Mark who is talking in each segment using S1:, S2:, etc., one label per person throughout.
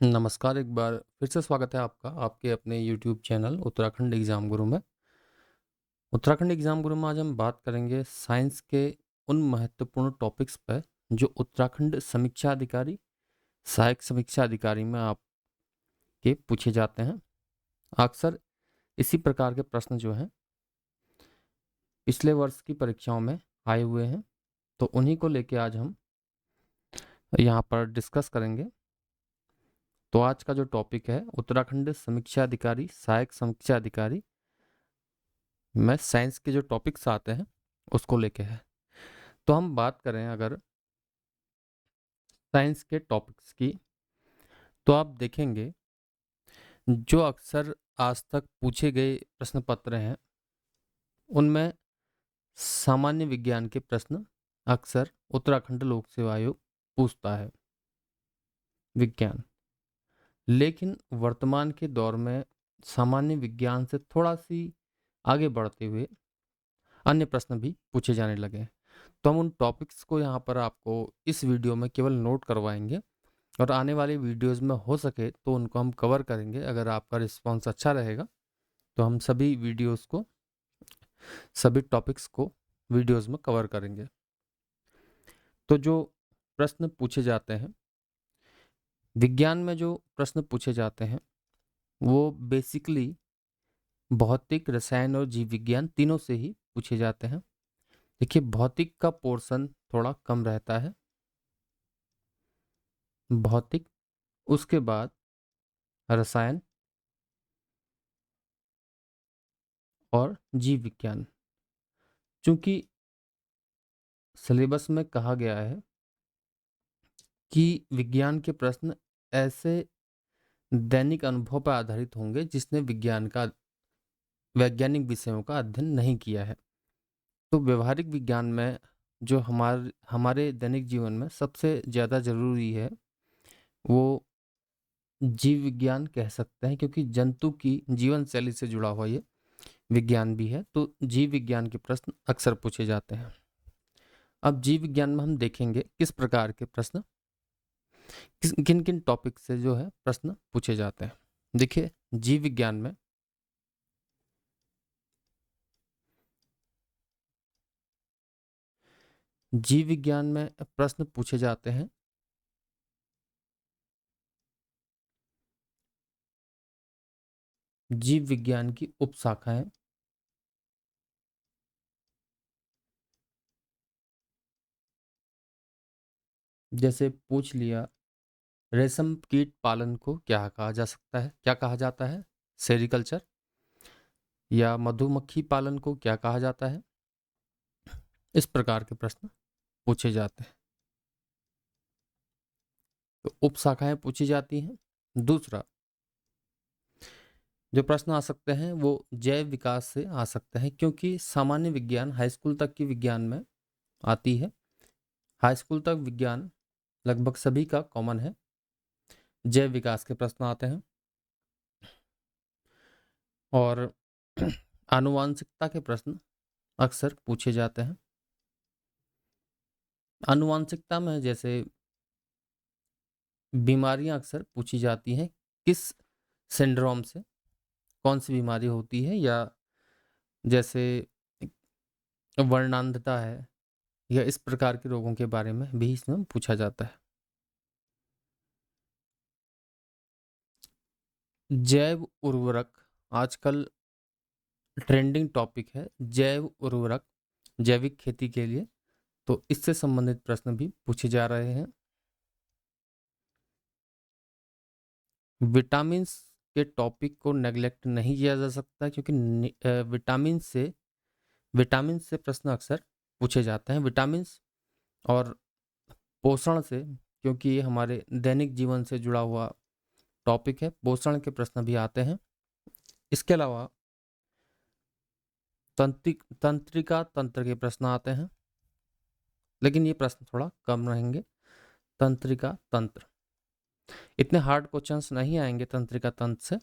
S1: नमस्कार, एक बार फिर से स्वागत है आपका आपके अपने यूट्यूब चैनल उत्तराखंड एग्ज़ाम गुरु में। उत्तराखंड एग्ज़ाम गुरु में आज हम बात करेंगे साइंस के उन महत्वपूर्ण टॉपिक्स पर जो उत्तराखंड समीक्षा अधिकारी, सहायक समीक्षा अधिकारी में आपके पूछे जाते हैं। अक्सर इसी प्रकार के प्रश्न जो हैं पिछले वर्ष की परीक्षाओं में आए हुए हैं, तो उन्हीं को लेके आज हम यहाँ पर डिस्कस करेंगे। तो आज का जो टॉपिक है उत्तराखंड समीक्षा अधिकारी, सहायक समीक्षा अधिकारी में साइंस के जो टॉपिक्स आते हैं उसको लेके है। तो हम बात करें अगर साइंस के टॉपिक्स की, तो आप देखेंगे जो अक्सर आज तक पूछे गए प्रश्न पत्र हैं उनमें सामान्य विज्ञान के प्रश्न अक्सर उत्तराखंड लोक सेवा आयोग पूछता है विज्ञान। लेकिन वर्तमान के दौर में सामान्य विज्ञान से थोड़ा सी आगे बढ़ते हुए अन्य प्रश्न भी पूछे जाने लगे हैं। तो हम उन टॉपिक्स को यहाँ पर आपको इस वीडियो में केवल नोट करवाएंगे और आने वाली वीडियोस में हो सके तो उनको हम कवर करेंगे। अगर आपका रिस्पांस अच्छा रहेगा तो हम सभी टॉपिक्स को वीडियोस में कवर करेंगे। तो जो प्रश्न पूछे जाते हैं विज्ञान में, जो प्रश्न पूछे जाते हैं वो बेसिकली भौतिक, रसायन और जीव विज्ञान तीनों से ही पूछे जाते हैं। देखिए, भौतिक का पोर्शन थोड़ा कम रहता है, भौतिक, उसके बाद रसायन और जीव विज्ञान। चूंकि सिलेबस में कहा गया है कि विज्ञान के प्रश्न ऐसे दैनिक अनुभव पर आधारित होंगे जिसने वैज्ञानिक विषयों का अध्ययन नहीं किया है। तो व्यवहारिक विज्ञान में जो हमारे दैनिक जीवन में सबसे ज़्यादा ज़रूरी है वो जीव विज्ञान कह सकते हैं, क्योंकि जंतु की जीवन शैली से जुड़ा हुआ ये विज्ञान भी है। तो जीव विज्ञान के प्रश्न अक्सर पूछे जाते हैं। अब जीव विज्ञान में हम देखेंगे किस प्रकार के प्रश्न किन किन टॉपिक से जो है प्रश्न पूछे जाते हैं। देखिए, जीव विज्ञान में प्रश्न पूछे जाते हैं जीव विज्ञान की उपशाखाएं, जैसे पूछ लिया रेशम कीट पालन को क्या कहा जाता है, सेरिकल्चर। या मधुमक्खी पालन को क्या कहा जाता है। इस प्रकार के प्रश्न पूछे जाते हैं, तो उपशाखाएं पूछी जाती हैं। दूसरा जो प्रश्न आ सकते हैं वो जैव विकास से आ सकते हैं, क्योंकि सामान्य विज्ञान हाई स्कूल तक की विज्ञान में आती है। हाई स्कूल तक विज्ञान लगभग सभी का कॉमन है। जैव विकास के प्रश्न आते हैं और आनुवांशिकता के प्रश्न अक्सर पूछे जाते हैं। आनुवांशिकता में जैसे बीमारियां अक्सर पूछी जाती हैं, किस सिंड्रोम से कौन सी बीमारी होती है, या जैसे वर्णांधता है, या इस प्रकार के रोगों के बारे में भी इसमें पूछा जाता है। जैव उर्वरक आजकल ट्रेंडिंग टॉपिक है। जैव उर्वरक जैविक खेती के लिए, तो इससे संबंधित प्रश्न भी पूछे जा रहे हैं। विटामिन्स के टॉपिक को नेग्लेक्ट नहीं किया जा सकता, क्योंकि विटामिन से प्रश्न अक्सर पूछे जाते हैं। विटामिन्स और पोषण से, क्योंकि ये हमारे दैनिक जीवन से जुड़ा हुआ टॉपिक है, पोषण के प्रश्न भी आते हैं। इसके अलावा तंत्रिका तंत्र के प्रश्न आते हैं, लेकिन ये प्रश्न थोड़ा कम रहेंगे। तंत्रिका तंत्र, इतने हार्ड क्वेश्चंस नहीं आएंगे तंत्रिका तंत्र से।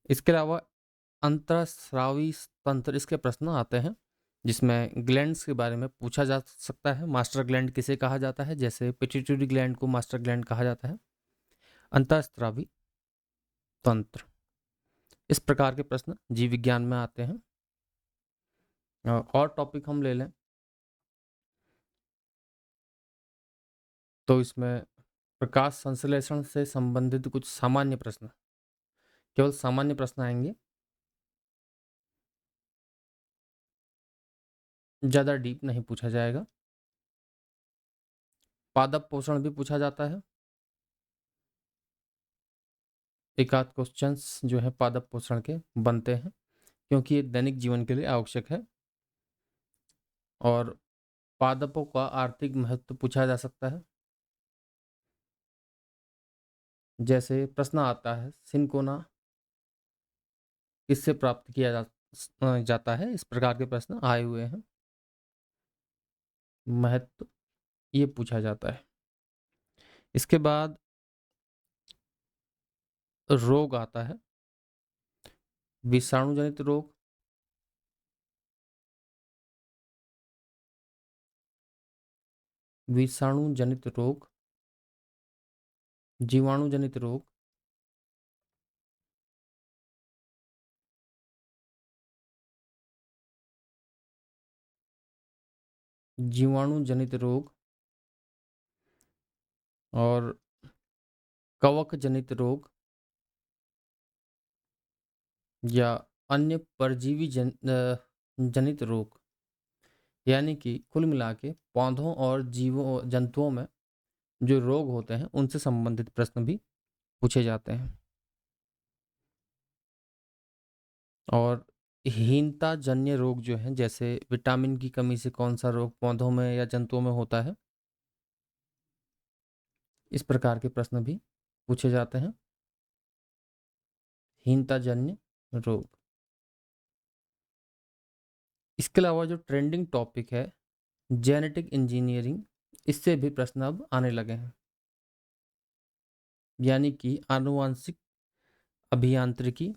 S1: इसके अलावा अंतःस्रावी तंत्र, इसके प्रश्न आते हैं जिसमें ग्लैंड्स के बारे में पूछा जा सकता है। मास्टर ग्लैंड किसे कहा जाता है, जैसे पिट्यूटरी ग्लैंड को मास्टर ग्लैंड कहा जाता है। अंतःस्रावी तंत्र, इस प्रकार के प्रश्न जीव विज्ञान में आते हैं। और टॉपिक हम ले लें तो इसमें प्रकाश संश्लेषण से संबंधित कुछ सामान्य प्रश्न, केवल सामान्य प्रश्न आएंगे, ज़्यादा डीप नहीं पूछा जाएगा। पादप पोषण भी पूछा जाता है, एक आध क्वेश्चंस जो है पादप पोषण के बनते हैं क्योंकि ये दैनिक जीवन के लिए आवश्यक है। और पादपों का आर्थिक महत्व पूछा जा सकता है, जैसे प्रश्न आता है सिनकोना किससे प्राप्त किया जाता है, इस प्रकार के प्रश्न आए हुए हैं। महत्व ये पूछा जाता है। इसके बाद रोग आता है, विषाणु जनित रोग, विषाणु जनित रोग, जीवाणु जनित रोग, जीवाणु जनित रोग और कवक जनित रोग या अन्य परजीवी जनित रोग, यानी कि कुल मिला के पौधों और जीवों जंतुओं में जो रोग होते हैं उनसे संबंधित प्रश्न भी पूछे जाते हैं। और हीनता जन्य रोग जो हैं, जैसे विटामिन की कमी से कौन सा रोग पौधों में या जंतुओं में होता है, इस प्रकार के प्रश्न भी पूछे जाते हैं। हीनता जन्य रोग। इसके अलावा जो ट्रेंडिंग टॉपिक है जेनेटिक इंजीनियरिंग, इससे भी प्रश्न अब आने लगे हैं, यानी कि आनुवांशिक अभियांत्रिकी।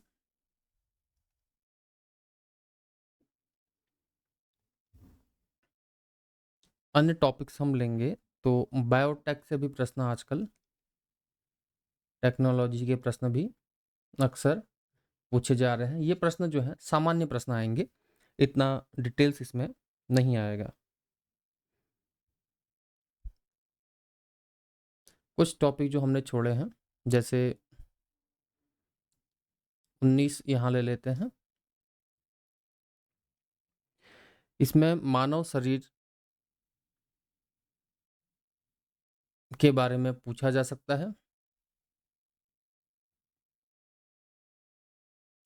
S1: अन्य टॉपिक्स हम लेंगे तो बायोटेक से भी प्रश्न, आजकल टेक्नोलॉजी के प्रश्न भी अक्सर पूछे जा रहे हैं। ये प्रश्न जो है सामान्य प्रश्न आएंगे, इतना डिटेल्स इसमें नहीं आएगा। कुछ टॉपिक जो हमने छोड़े हैं, जैसे 19 यहाँ ले लेते हैं। इसमें मानव शरीर के बारे में पूछा जा सकता है,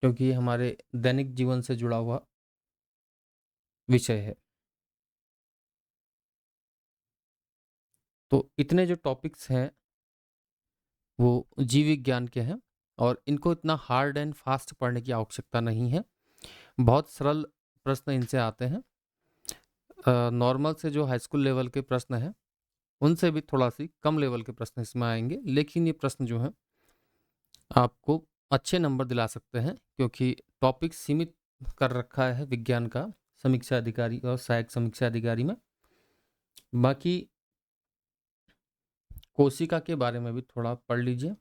S1: क्योंकि ये हमारे दैनिक जीवन से जुड़ा हुआ विषय है। तो इतने जो टॉपिक्स हैं वो जीव विज्ञान के हैं और इनको इतना हार्ड एंड फास्ट पढ़ने की आवश्यकता नहीं है। बहुत सरल प्रश्न इनसे आते हैं। नॉर्मल से जो हाई स्कूल लेवल के प्रश्न हैं उनसे भी थोड़ा सी कम लेवल के प्रश्न इसमें आएंगे, लेकिन ये प्रश्न जो हैं आपको अच्छे नंबर दिला सकते हैं, क्योंकि टॉपिक सीमित कर रखा है विज्ञान का समीक्षा अधिकारी और सहायक समीक्षा अधिकारी में। बाकी कोशिका के बारे में भी थोड़ा पढ़ लीजिए।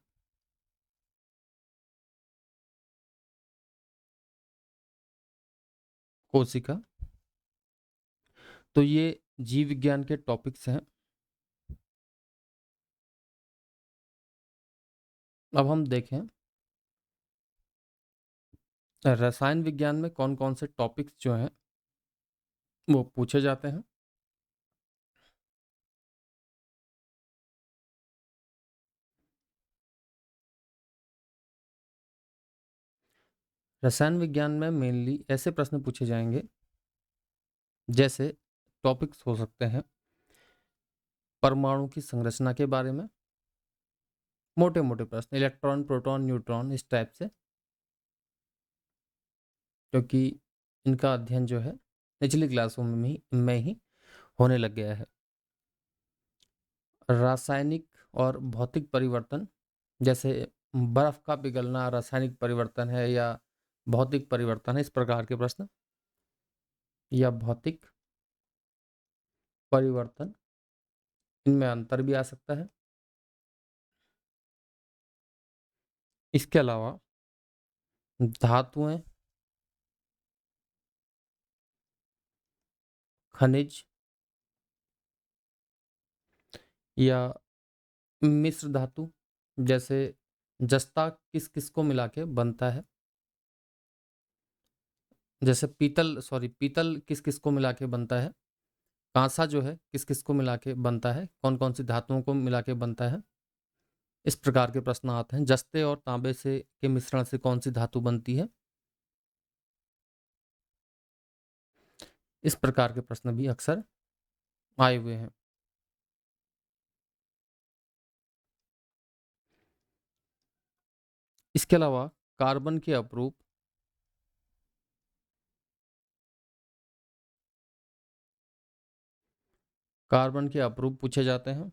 S1: कोशिका, तो ये जीव विज्ञान के टॉपिक्स हैं। अब हम देखें रसायन विज्ञान में कौन कौन से टॉपिक्स जो हैं वो पूछे जाते हैं। रसायन विज्ञान में मेनली ऐसे प्रश्न पूछे जाएंगे, जैसे टॉपिक्स हो सकते हैं परमाणु की संरचना के बारे में, मोटे मोटे प्रश्न इलेक्ट्रॉन प्रोटॉन न्यूट्रॉन इस टाइप से, क्योंकि इनका अध्ययन जो है निचली क्लासों में ही होने लग गया है। रासायनिक और भौतिक परिवर्तन, जैसे बर्फ का पिघलना रासायनिक परिवर्तन है या भौतिक परिवर्तन है, इस प्रकार के प्रश्न, या भौतिक परिवर्तन, इनमें अंतर भी आ सकता है। इसके अलावा धातुएं, खनिज या मिश्र धातु, जैसे जस्ता किस किस को मिला के बनता है, जैसे पीतल किस किस को मिला के बनता है, कांसा जो है किस किस को मिला के बनता है, कौन कौन सी धातुओं को मिला के बनता है, इस प्रकार के प्रश्न आते हैं। जस्ते और तांबे से के मिश्रण से कौन सी धातु बनती है, इस प्रकार के प्रश्न भी अक्सर आए हुए हैं। इसके अलावा कार्बन के अपरूप, कार्बन के अपरूप पूछे जाते हैं।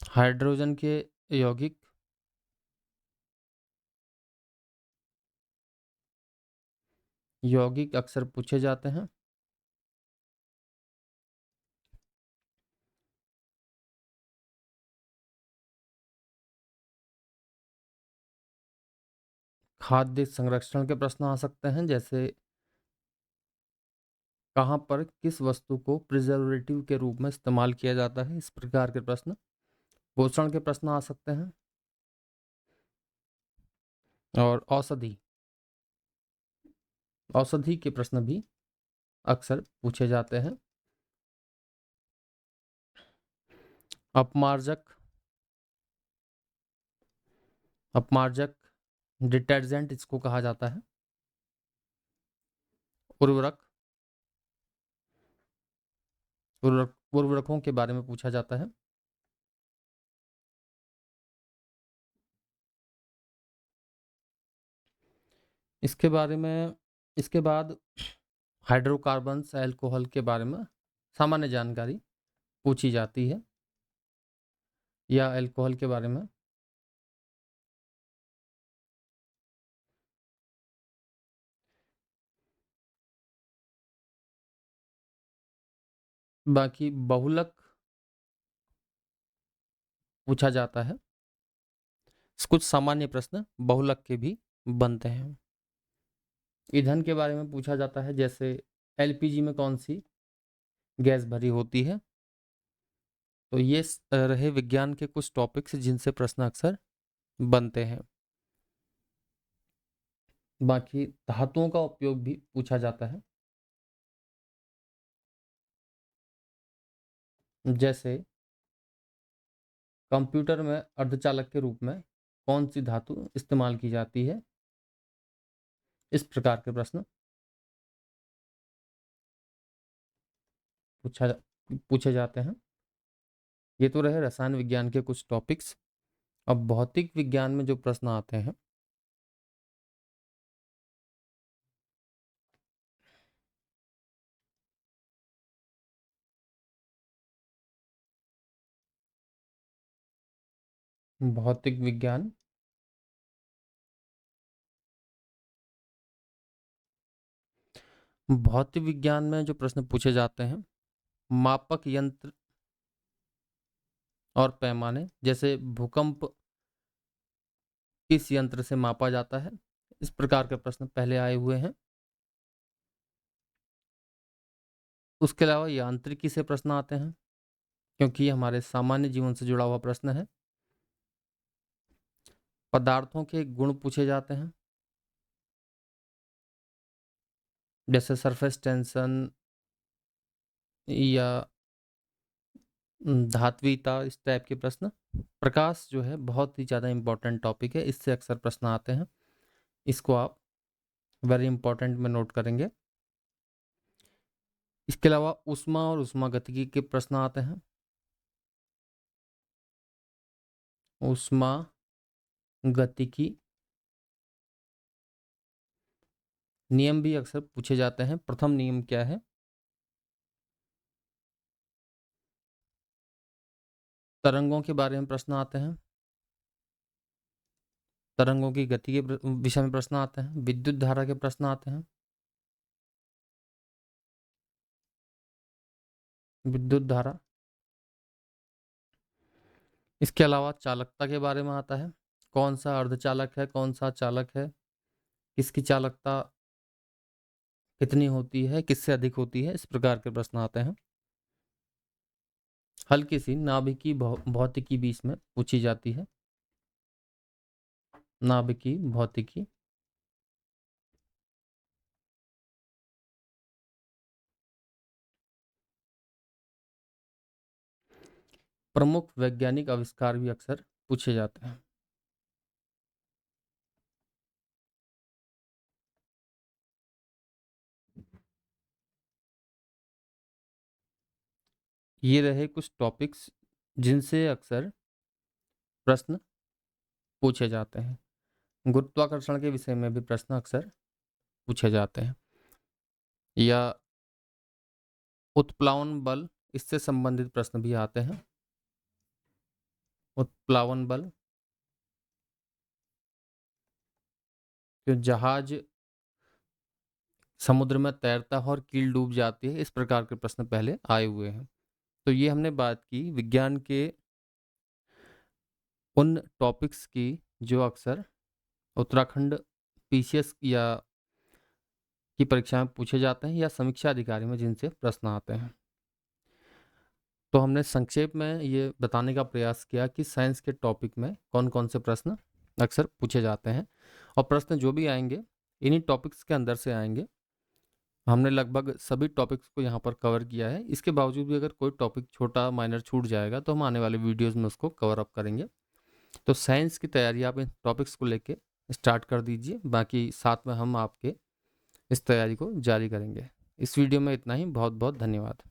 S1: हाइड्रोजन के यौगिक, यौगिक अक्सर पूछे जाते हैं। खाद्य संरक्षण के प्रश्न आ सकते हैं, जैसे कहाँ पर किस वस्तु को प्रिजर्वेटिव के रूप में इस्तेमाल किया जाता है, इस प्रकार के प्रश्न। पोषण के प्रश्न आ सकते हैं और औषधि, औषधि के प्रश्न भी अक्सर पूछे जाते हैं। अपमार्जक, अपमार्जक डिटर्जेंट इसको कहा जाता है। उर्वरक, उर्वरकों के बारे में पूछा जाता है। इसके बारे में, इसके बाद हाइड्रोकार्बन्स, अल्कोहल के बारे में सामान्य जानकारी पूछी जाती है, या अल्कोहल के बारे में। बाकी बहुलक पूछा जाता है। कुछ सामान्य प्रश्न बहुलक के भी बनते हैं। ईंधन के बारे में पूछा जाता है, जैसे एलपीजी में कौन सी गैस भरी होती है। तो ये रहे विज्ञान के कुछ टॉपिक्स जिनसे प्रश्न अक्सर बनते हैं। बाकी धातुओं का उपयोग भी पूछा जाता है, जैसे कंप्यूटर में अर्धचालक के रूप में कौन सी धातु इस्तेमाल की जाती है, इस प्रकार के प्रश्न पूछा पूछे जाते हैं। ये तो रहे रसायन विज्ञान के कुछ टॉपिक्स। अब भौतिक विज्ञान में जो प्रश्न आते हैं, भौतिक विज्ञान, भौतिक विज्ञान में जो प्रश्न पूछे जाते हैं, मापक यंत्र और पैमाने, जैसे भूकंप किस यंत्र से मापा जाता है, इस प्रकार के प्रश्न पहले आए हुए हैं। उसके अलावा यांत्रिकी से प्रश्न आते हैं, क्योंकि ये हमारे सामान्य जीवन से जुड़ा हुआ प्रश्न है। पदार्थों के गुण पूछे जाते हैं, जैसे सरफेस टेंशन या धात्विता, इस टाइप के प्रश्न। प्रकाश जो है बहुत ही ज़्यादा इंपॉर्टेंट टॉपिक है, इससे अक्सर प्रश्न आते हैं, इसको आप वेरी इंपॉर्टेंट में नोट करेंगे। इसके अलावा ऊष्मा और ऊष्मागतिकी के प्रश्न आते हैं। ऊष्मा गतिकी नियम भी अक्सर पूछे जाते हैं। प्रथम नियम क्या है, तरंगों के बारे में प्रश्न आते हैं, तरंगों की गति के विषय में प्रश्न आते हैं। विद्युत धारा के प्रश्न आते हैं, विद्युत धारा। इसके अलावा चालकता के बारे में आता है, कौन सा अर्धचालक है, कौन सा चालक है, किसकी चालकता कितनी होती है, किससे अधिक होती है, इस प्रकार के प्रश्न आते हैं। हल्की सी नाभिकीय भौतिकी भी इसमें पूछी जाती है। नाभिकीय भौतिकी, प्रमुख वैज्ञानिक आविष्कार भी अक्सर पूछे जाते हैं। ये रहे कुछ टॉपिक्स जिनसे अक्सर प्रश्न पूछे जाते हैं। गुरुत्वाकर्षण के विषय में भी प्रश्न अक्सर पूछे जाते हैं, या उत्प्लावन बल, इससे संबंधित प्रश्न भी आते हैं। उत्प्लावन बल, जो जहाज समुद्र में तैरता है और कील डूब जाती है, इस प्रकार के प्रश्न पहले आए हुए हैं। तो ये हमने बात की विज्ञान के उन टॉपिक्स की जो अक्सर उत्तराखंड पीसीएस या की परीक्षा में पूछे जाते हैं, या समीक्षा अधिकारी में जिनसे प्रश्न आते हैं। तो हमने संक्षेप में ये बताने का प्रयास किया कि साइंस के टॉपिक में कौन कौन से प्रश्न अक्सर पूछे जाते हैं, और प्रश्न जो भी आएंगे इन्हीं टॉपिक्स के अंदर से आएंगे। हमने लगभग सभी टॉपिक्स को यहाँ पर कवर किया है। इसके बावजूद भी अगर कोई टॉपिक छोटा माइनर छूट जाएगा तो हम आने वाले वीडियोस में उसको कवर अप करेंगे। तो साइंस की तैयारी आप इन टॉपिक्स को लेके स्टार्ट कर दीजिए, बाकी साथ में हम आपके इस तैयारी को जारी करेंगे। इस वीडियो में इतना ही। बहुत बहुत धन्यवाद।